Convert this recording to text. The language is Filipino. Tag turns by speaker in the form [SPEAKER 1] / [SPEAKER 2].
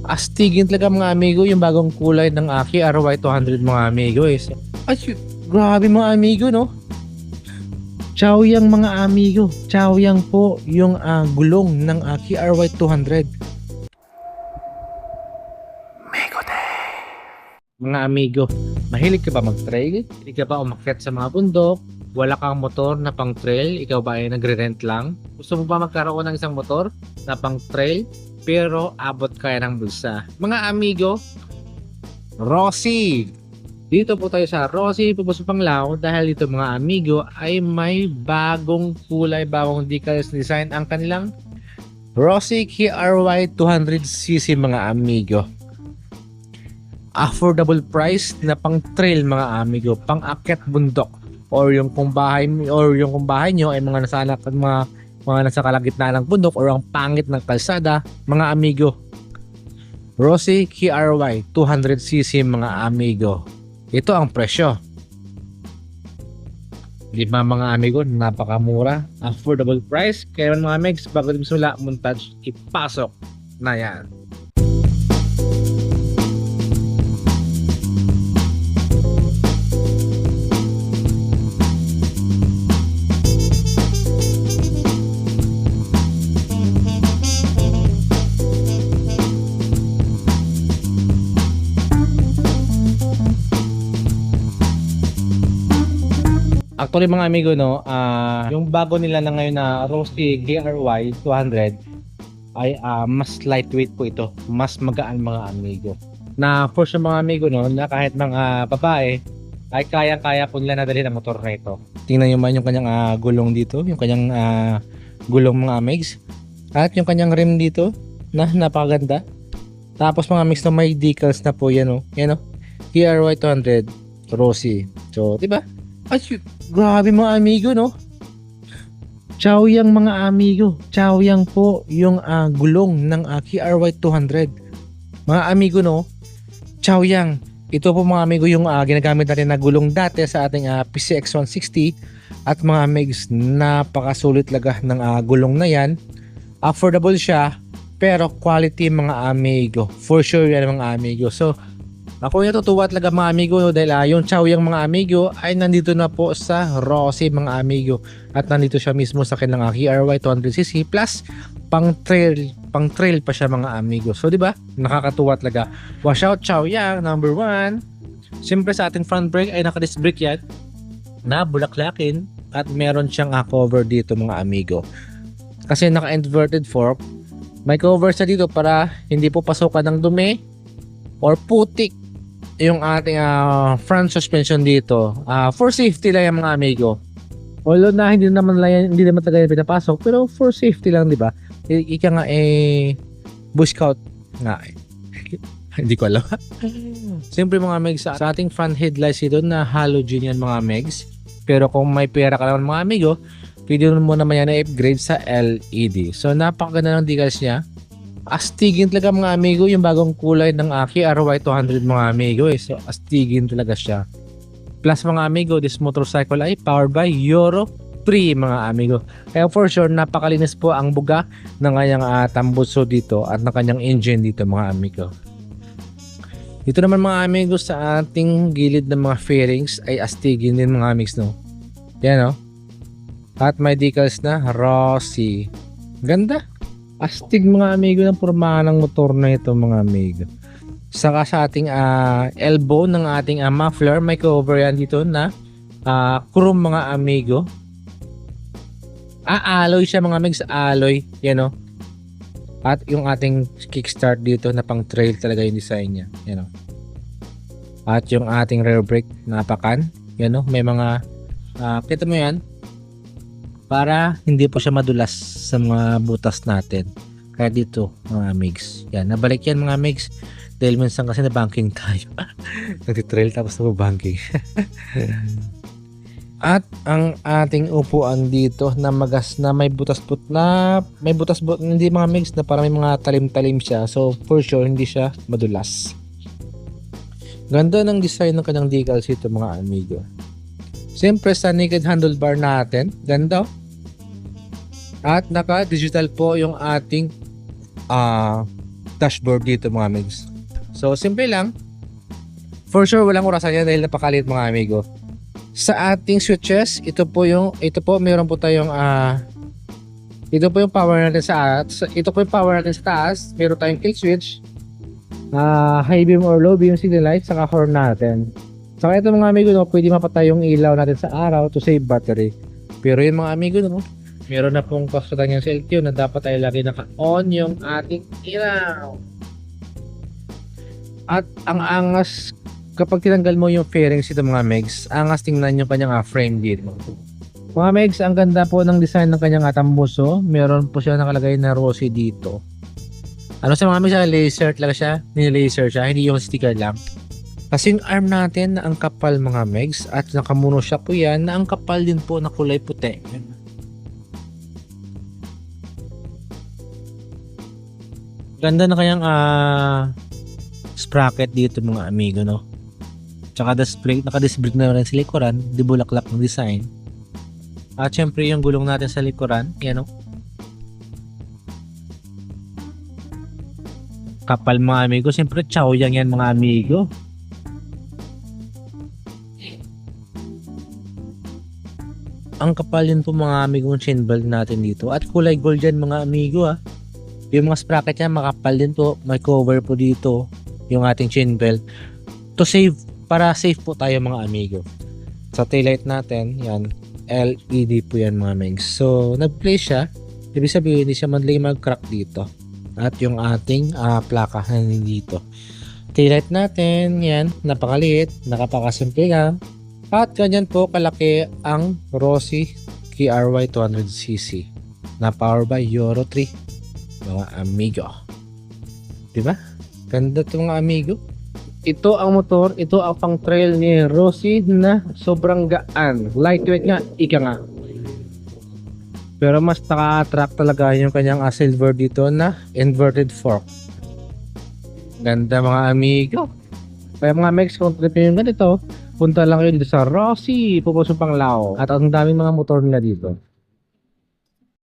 [SPEAKER 1] Astigin talaga mga amigo yung bagong kulay ng Aki RY200 mga amigo eh. Ay, grabe mga amigo no. Chaoyang mga amigo. Chaoyang po yung gulong ng Aki RY200. Mga amigo, mahilig ka ba mag-trail? Mahilig ka ba umakyat sa mga bundok? Wala kang motor na pang trail? Ikaw ba ay nagre-rent lang? Gusto mo ba magkaroon ng isang motor na pang trail pero abot kaya ng bulsa? Mga amigo, Rossi! Dito po tayo sa Rossi Pupuso Panglao dahil dito mga amigo ay may bagong kulay, bagong decals design ang kanilang Rossi KRY 200cc mga amigo. Affordable price na pang trail mga amigo, pang akyat bundok or yung kung bahay nyo ay mga nasa kalagitnaan ng bundok or ang pangit ng kalsada mga amigo. Rossi KRY 200cc mga amigo. Ito ang presyo. Di ba mga amigo, napakamura, affordable price. Kaya mga amigs, bago din sula montage, ipasok na yan. Actually mga amigo no, yung bago nila na ngayon na Rossi KRY 200 ay mas lightweight po ito, mas magaan mga amigo. Na for sure mga amigo no, na kahit mga babae ay kaya-kaya po nila nadalhin ang motor na ito. Tingnan nyo man yung kanyang gulong dito, yung kanyang gulong mga amigs. At yung kanyang rim dito na napakaganda. Tapos mga amigs no, may decals na po yan oh. Yan oh. KRY 200 Rossi. So, di ba? Ay, grabe mga amigo no. Chaoyang mga amigo. Chaoyang po yung gulong ng KRY 200. Mga amigo no. Chaoyang. Ito po mga amigo yung ginagamit natin na gulong dati sa ating PCX 160. At mga amigs, napakasulit laga ng gulong na yan. Affordable siya. Pero quality mga amigo. For sure yan mga amigo. So, ako yung natutuwa talaga mga amigo no, dahil yung Chaoyang mga amigo ay nandito na po sa Rossi mga amigo at nandito siya mismo sa kanilang KRY 200cc plus pang trail pa siya mga amigo. So di ba nakakatuwa talaga. Wash out Chaoyang number 1. Siyempre sa ating front brake ay naka-disc brake yan na bulaklakin at meron siyang cover dito mga amigo. Kasi naka-inverted fork, may cover sa dito para hindi po pasukan ng dumi or putik yung ating front suspension dito. For safety lang yung mga amigo. Although na hindi naman talaga yung pinapasok, pero for safety lang, di ba? Ika nga Boy Scout nga hindi ko alam. Siyempre mga megs, sa ating front headlights ito na halogen yan mga megs. Pero kung may pera ka naman mga amigo, pwede mo naman yan na upgrade sa LED. So napakaganda ng decals niya. Astigin talaga mga amigo yung bagong kulay ng Aki RY200 mga amigo eh. So astigin talaga siya. Plus mga amigo, this motorcycle ay powered by Euro 3 mga amigo. Kaya for sure napakalinis po ang buga ng kanyang tambuso dito at ng kanyang engine dito mga amigo. Dito naman mga amigo sa ating gilid ng mga fairings ay astigin din mga amigs no. Yan no. At may decals na Rossi. Ganda. Astig mga amigo ng pormahan ng motor na ito mga amigo. Saka sa ating elbow ng ating muffler, may cover yan dito na chrome mga amigo. Alloy siya mga amigs, alloy. Yan o. At yung ating kickstart dito na pang trail talaga yung design niya. Yan o. At yung ating rear brake, napakan. Yan o, may mga, kita mo yan. Para hindi po siya madulas sa mga butas natin. Kaya dito mga amigs. Yan, nabalik yan mga amigs. Dahil minsan kasi na banking tayo. Nagtitrail tapos na banking. At ang ating upuan dito na magas na may butas-but hindi mga amigs na para may mga talim-talim siya. So for sure hindi siya madulas. Ganda ng design ng kanyang decals ito mga amigo. Siyempre sa naked handlebar natin, ganda. At naka-digital po yung ating dashboard dito mga amigs. So simple lang. For sure walang orasan yan dahil napakalit mga amigo. Sa ating switches, ito po meron po tayong ito po yung power natin ito po yung power natin sa taas. Meron tayong kill switch, high beam or low beam signal light, saka horn natin. Saka ito mga amigo, no, pwede mapatay yung ilaw natin sa araw to save battery. Pero yun mga amigo, no, meron na pong kasutan yung LQ na dapat ay lagi naka-on yung ating ilaw. At ang angas kapag tinanggal mo yung fairings ito mga megs, angas tingnan yung kanyang frame dito. Mga megs, ang ganda po ng design ng kanyang tambuso. Meron po siya nakalagay na rosy dito. Ano sa mga megs, laser talaga siya. Ni-laser siya, hindi yung sticker lang. Kasi yung arm natin na ang kapal mga megs at nakamuno siya po yan na ang kapal din po na kulay puti. Ganda na kanyang sprocket dito mga amigo, no? Tsaka naka-disc brake na rin sa likuran, di bulaklak ng design. At syempre yung gulong natin sa likuran, yan o. Kapal mga amigo, syempre chow yang yan mga amigo. Ang kapal din po mga amigo ng chain belt natin dito. At kulay gold yan mga amigo Yung mga sprocket niya makapal din po. May cover po dito yung ating chain belt. Para safe po tayo mga amigo. Sa taillight natin, yan, LED po yan mga megs. So, nag-play siya. Ibig sabihin, hindi siya madali mag-crack dito. At yung ating plaka na dito. Taillight natin, yan, napakaliit, nakapakasimple lang. At ganyan po kalaki ang Rossi KRY 200cc na power by Euro 3 mga amigo. Diba? Ganda ito mga amigo. Ito ang motor, ito ang pang trail ni Rossi na sobrang gaan. Lightweight nga, ika nga. Pero mas naka-attract talaga yung kanyang silver dito na inverted fork. Ganda mga amigo. Kaya mga megs, kung trip nyo yung ganito, punta lang kayo dito sa Rossi, Pupusong Panglao. At ang daming mga motor nila dito.